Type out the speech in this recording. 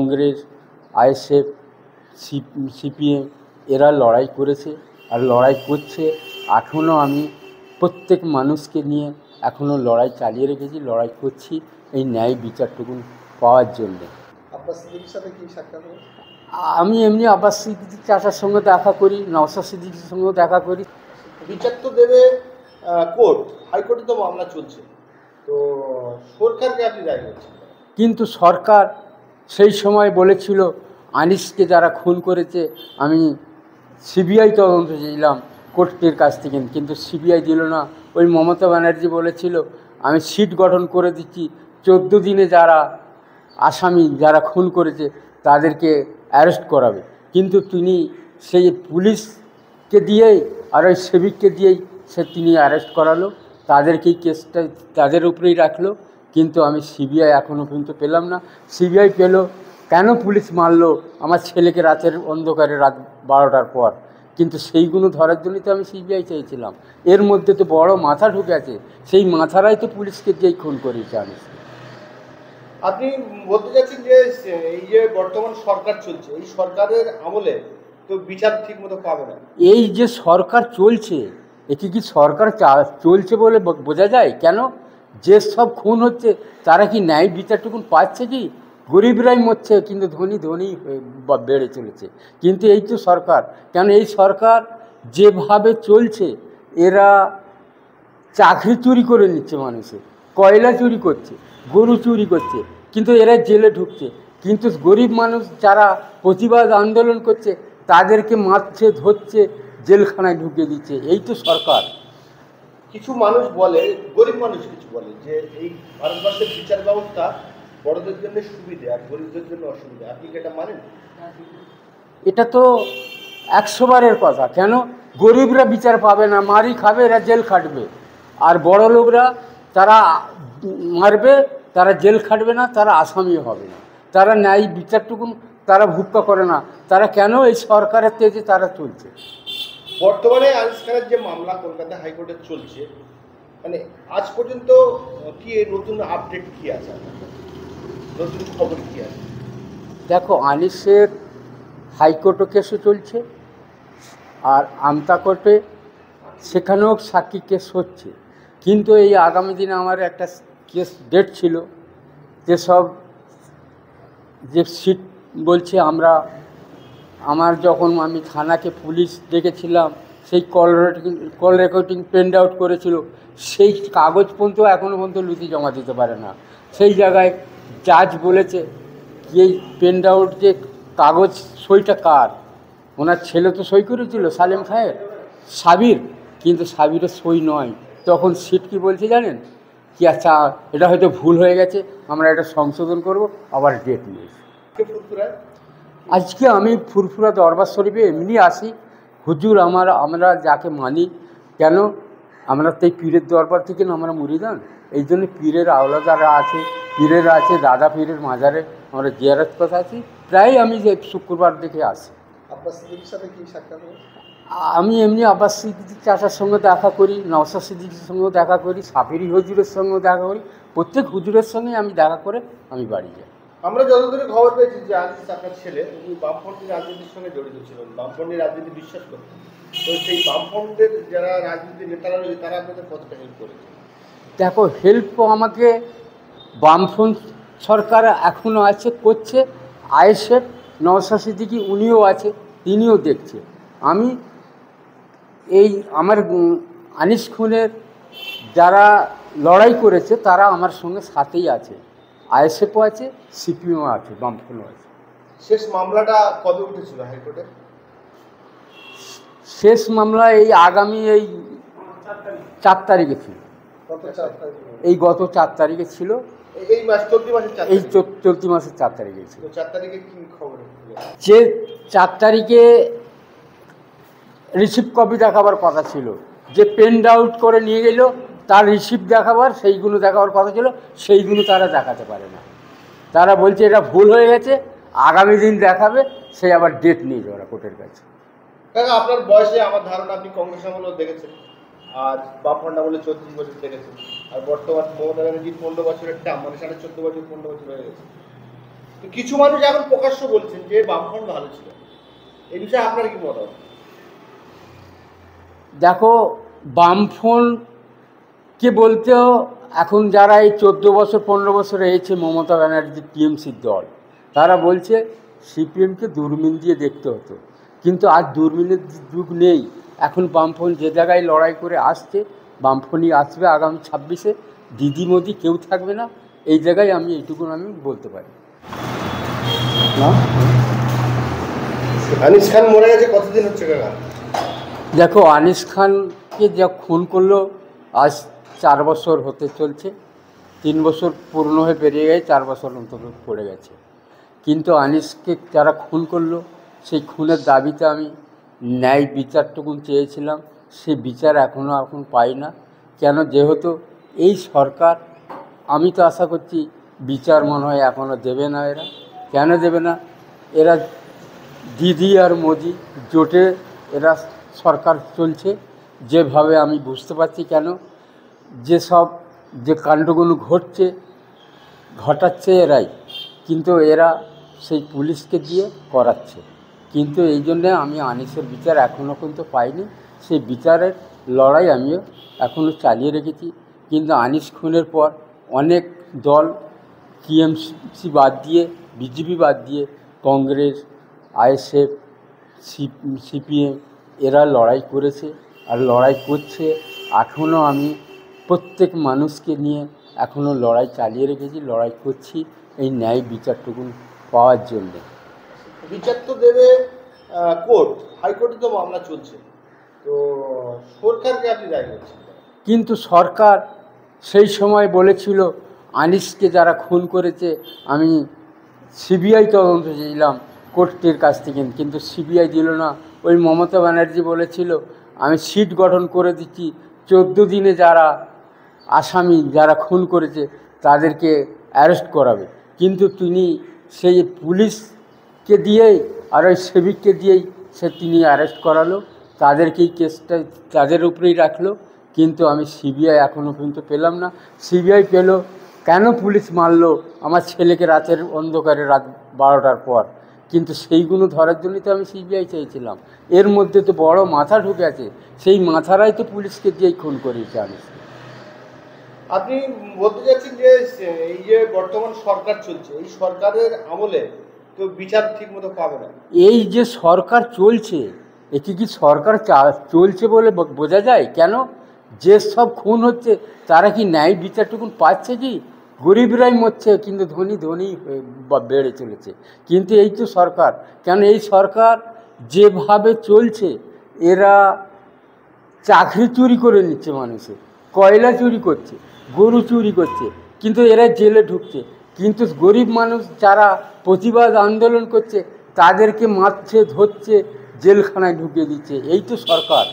Congress, ISF, CPM এরা লড়াই করেছে আর লড়াই করছে। এখনও আমি প্রত্যেক মানুষকে নিয়ে এখনও লড়াই চালিয়ে রেখেছি, লড়াই করছি এই ন্যায় বিচারটুকু পাওয়ার জন্যে। আব্বাস সিদ্দিকীর সাথে কি সাক্ষাৎ হয়েছে? আমি এমনি আব্বাস সিদ্দিকী চাচার সঙ্গে দেখা করি, নওশাদ সিদ্দিকীর সঙ্গেও দেখা করি। বিচার তো দেবে কোর্ট, হাইকোর্টে তো মামলা চলছে, তো সরকারকে আপনি দায়ী করছেন। কিন্তু সরকার সেই সময় বলেছিল আনিসকে যারা খুন করেছে আমি সিবিআই তদন্ত চেয়েছিলাম কোর্টের কাছ থেকে, কিন্তু সিবিআই দিল না। ওই মমতা ব্যানার্জি বলেছিল আমি সিট গঠন করে দিচ্ছি, 14 দিনে যারা আসামি যারা খুন করেছে তাদেরকে অ্যারেস্ট করাবে, কিন্তু তিনি সেই পুলিশকে দিয়েই আর ওই সেবিককে দিয়েই তিনি অ্যারেস্ট করালো, তাদেরকেই কেসটা তাদের উপরেই রাখলো। কিন্তু আমি সিবিআই এখনও পর্যন্ত পেলাম না। সিবিআই পেল কেন পুলিশ মারলো আমার ছেলেকে রাতের অন্ধকারে, রাত 12টার পর, কিন্তু সেইগুলো ধরার জন্যই তো আমি সিবিআই চেয়েছিলাম। এর মধ্যে তো বড় মাথা ঢুকে আছে, সেই মাথারাই তো পুলিশকে দিয়েই খুন করিয়েছে আনিসকে। আপনি বলতে চাচ্ছেন যে এই যে বর্তমান সরকার চলছে, এই সরকারের আমলে তো বিচার ঠিক মতো পাবে না। এই যে সরকার চলছে, একে কি সরকার চলছে বলে বোঝা যায়? কেন যে সব খুন হচ্ছে তারা কি ন্যায় বিচারটুকুন পাচ্ছে? কি গরিবরাই মরছে, কিন্তু ধনী ধনী বেড়ে চলেছে। কিন্তু এই তো সরকার, কেন এই সরকার যেভাবে চলছে, এরা চাকরি চুরি করে নিচ্ছে মানুষের, কয়লা চুরি করছে, গরু চুরি করছে, কিন্তু এরা জেলে ঢুকছে। কিন্তু গরিব মানুষ যারা প্রতিবাদ আন্দোলন করছে তাদেরকে মারছে, ধরছে, জেলখানায় ঢুকিয়ে দিচ্ছে। এই তো সরকার। কিছু মানুষ বলে, গরিব মানুষ কিছু বলে যে এই ভারতবর্ষের বিচার ব্যবস্থা বড়দের জন্য সুবিধা আর গরিবদের জন্য অসুবিধা। আপনি কি এটা মানেন? এটা তো 100 বারের কথা। কেন গরিবরা বিচার পাবে না, মারি খাবে, এরা জেল খাটবে, আর বড় লোকরা তারা মারবে, তারা জেল খাটবে না, তারা আসামি হবে না, তারা ন্যায় বিচারটুকুন তারা ভুক্ত করে না। তারা কেন এই সরকারের তেজে তারা চলছে। বর্তমানে আনিস খানের যে মামলা কলকাতা হাইকোর্টে চলছে, মানে আজ পর্যন্ত কি নতুন আপডেট কি আছে, নতুন খবর কি আছে? দেখো, আনিসের হাইকোর্টও কেসও চলছে, আর আমতা কোর্টে সেখানেও সাক্ষী কেস হচ্ছে। কিন্তু এই আগামী দিনে আমার একটা কেস ডেট ছিল, যেসব যে সিট বলছে আমার যখন আমি থানাকে পুলিশ ডেকেছিলাম, সেই কল রেকর্ডিং প্রিন্ট আউট করেছিল, সেই কাগজ পর্যন্ত এখনও পর্যন্ত লুতি জমা দিতে পারে না। সেই জায়গায় জাজ বলেছে কি এই প্রিন্ট আউট যে কাগজ, সইটা কার? ওনার ছেলে তো সই করেছিল, সালেম খায়ের, সাবির, কিন্তু সাবিরের সই নয়। তখন সিট কি বলছে জানেন কি, আচ্ছা এটা হয়তো ভুল হয়ে গেছে, আমরা এটা সংশোধন করব, আবার ডেট নিয়েছি। আজকে আমি ফুরফুরা দরবার শরীফে এমনি আসি, হুজুর আমরা যাকে মানি, কেন আমরা তো এই পীরের দরবার থেকে না, আমরা মুরিদান, এই জন্য পীরের আওলাদারা আছে, পীরেরা আছে, দাদা পীরের মাজারে আমরা জিয়ারত কথা আছি। প্রায় আমি যে শুক্রবার দেখে আসি। আব্বাস সিদ্দিকীর সাথে কি সাক্ষাৎ হয়েছে? আমি এমনি আব্বাস সিদ্দিকী চাচার সঙ্গে দেখা করি, নওশাদ সিদ্দিকীর সঙ্গেও দেখা করি, সাফিরি হুজুরের সঙ্গেও দেখা করি। প্রত্যেক হুজুরের সঙ্গে আমি দেখা করে আমি বাড়ি যাই। আমরা যতদূর খবর পেয়েছি যে আনিস আপনার ছেলে উনি বামপন্থী রাজনীতির সঙ্গে জড়িত ছিলেন, বামপন্থী রাজনীতি বিশ্বাস করতেন। তো সেই বামপন্থীর যারা রাজনীতির নেতারা রয়েছে তারা আপনাদের কতটা হেল্প করেছে? দেখো, হেল্প আমাকে বামফ্রন্ট সরকার এখনও আছে, করছে। আইএসএফ, নওশাদ সিদ্দিকী উনিও আছে, তিনিও দেখছে। আমি এই আমার আনিস খুনের যারা লড়াই করেছে তারা আমার সঙ্গে সাথেই আছে, আইএসএফও আছে, সিপিএমও আছে, বামফ্রন্টও আছে। শেষ মামলাটা কবে উঠেছিল হাইকোর্টে? শেষ মামলা এই আগামী এই 4 তারিখে ছিল, এই গত 4 তারিখে ছিল, এই মাস চলতি মাসের 4 এই চলতি মাসের 4 তারিখে ছিল। 4 তারিখে কি খবর? যে 4 তারিখে রিসিপ্ট কপি দেখাবার কথা ছিল, যে প্রিন্ট আউট করে নিয়ে গেল তার রিসিপ্ট দেখাবার, সেইগুলো দেখাবার কথা ছিল, সেইগুলো তারা দেখাতে পারে না। তারা বলছে এটা ভুল হয়ে গেছে, আগামী দিন দেখাবে, সেই আবার ডেট নিয়েছে ওরা কোর্টের কাছে। আপনার বয়সে আমার ধারণা আপনি কংগ্রেস আমলেও দেখেছেন, আর বামফ্রন্ট আমলে 34 বছর দেখেছেন, আর বর্তমান মমতা ব্যানার্জির 15 বছরের টার্ম, মানে 14.5 বছর 15 বছর হয়ে গেছে। তো কিছু মানুষ এখন প্রকাশ্য বলছেন যে বামফ্রন্ট ভালো ছিল, এই বিষয়ে আপনার কি মতামত? দেখো, বামফ্রন্টকে বলতেও এখন যারা এই 14 বছর 15 বছর রয়েছে মমতা ব্যানার্জি টিএমসির দল, তারা বলছে সিপিএমকে দূরবীন দিয়ে দেখতে হতো, কিন্তু আজ দূরবীনের যুগ নেই। এখন বামফ্রন্ট যে জায়গায় লড়াই করে আসছে, বামফ্রন্টই আসবে আগামী 26-এ। দিদি মোদি কেউ থাকবে না, এই জায়গায় আমি এইটুকু আমি বলতে পারি। না, আনিস খান মরে গেছে কতদিন হচ্ছে কাকা? দেখো, আনিস খানকে যা খুন করলো আজ 4 বছর হতে চলছে। 3 বছর পূর্ণ হয়ে পেরিয়ে গেছে, 4 বছর অন্তত পড়ে গেছে। কিন্তু আনিসকে যারা খুন করলো, সেই খুনের দাবিতে আমি ন্যায় বিচারটুকুন চেয়েছিলাম, সেই বিচার এখন পাই না। কেন? যেহেতু এই সরকার, আমি তো আশা করছি বিচার মনে হয় এখনও দেবে না। এরা কেন দেবে না? এরা দিদি আর মোদি জোটে এরা সরকার চলছে। যেভাবে আমি বুঝতে পারছি, কেন যে কাণ্ডগুলো ঘটাচ্ছে এরাই, কিন্তু এরা সেই পুলিশকে দিয়ে করাচ্ছে। কিন্তু এই জন্যে আমি আনিসের বিচার এখনও কিন্তু পাইনি। সেই বিচারের লড়াই আমিও এখনও চালিয়ে রেখেছি। কিন্তু আনিস খুনের পর অনেক দল, টিএমসি বাদ দিয়ে, বিজেপি বাদ দিয়ে, কংগ্রেস, আইএসএফ, সিপিএম এরা লড়াই করেছে আর লড়াই করছে। এখনও আমি প্রত্যেক মানুষকে নিয়ে এখনও লড়াই চালিয়ে রেখেছি, লড়াই করছি এই ন্যায় বিচারটুকু পাওয়ার জন্যে। বিচার তো দেবে কোর্ট, হাইকোর্টে তো মামলা চলছে, তো সরকারকে আপনি দায়ী করছেন। কিন্তু সরকার সেই সময় বলেছিল আনিসকে যারা খুন করেছে আমি সিবিআই তদন্ত চেয়েছিলাম কোর্টের কাছ থেকে, কিন্তু সিবিআই দিল না। ওই মমতা ব্যানার্জি বলেছিল আমি সিট গঠন করে দিচ্ছি, 14 দিনে যারা আসামি যারা খুন করেছে তাদেরকে অ্যারেস্ট করাবে। কিন্তু তিনি সেই পুলিশকে দিয়েই আর ওই সেবিককে দিয়েই তিনি অ্যারেস্ট করালো, তাদেরকেই কেসটা তাদের উপরেই রাখলো। কিন্তু আমি সিবিআই এখনও পর্যন্ত পেলাম না। সিবিআই পেল কেন পুলিশ মারলো আমার ছেলেকে রাতের অন্ধকারে, রাত 12টার পর, কিন্তু সেইগুলো ধরার জন্যই তো আমি সিবিআই চেয়েছিলাম। এর মধ্যে তো বড় মাথা ঢুকে আছে, সেই মাথারাই তো পুলিশকে দিয়েই খুন করিয়েছে আনিসকে। আপনি বলতে চাচ্ছেন যে এই যে বর্তমান সরকার চলছে, এই সরকারের আমলে তো বিচার ঠিক মতো পাবে না। এই যে সরকার চলছে, একে কি সরকার চলছে বলে বোঝা যায়? কেন? যে সব খুন হচ্ছে তারা কি ন্যায় বিচারটুকুন পাচ্ছে? কি গরিবরাই মরছে, কিন্তু ধনী বেড়ে চলেছে। কিন্তু এই তো সরকার, কেন এই সরকার যেভাবে চলছে, এরা চাকরি চুরি করে নিচ্ছে মানুষের, কয়লা চুরি করছে, গরু চুরি করছে, কিন্তু এরা জেলে ঢুকছে। কিন্তু গরিব মানুষ যারা প্রতিবাদ আন্দোলন করছে তাদেরকে মারছে, ধরছে, জেলখানায় ঢুকিয়ে দিচ্ছে। এই তো সরকার।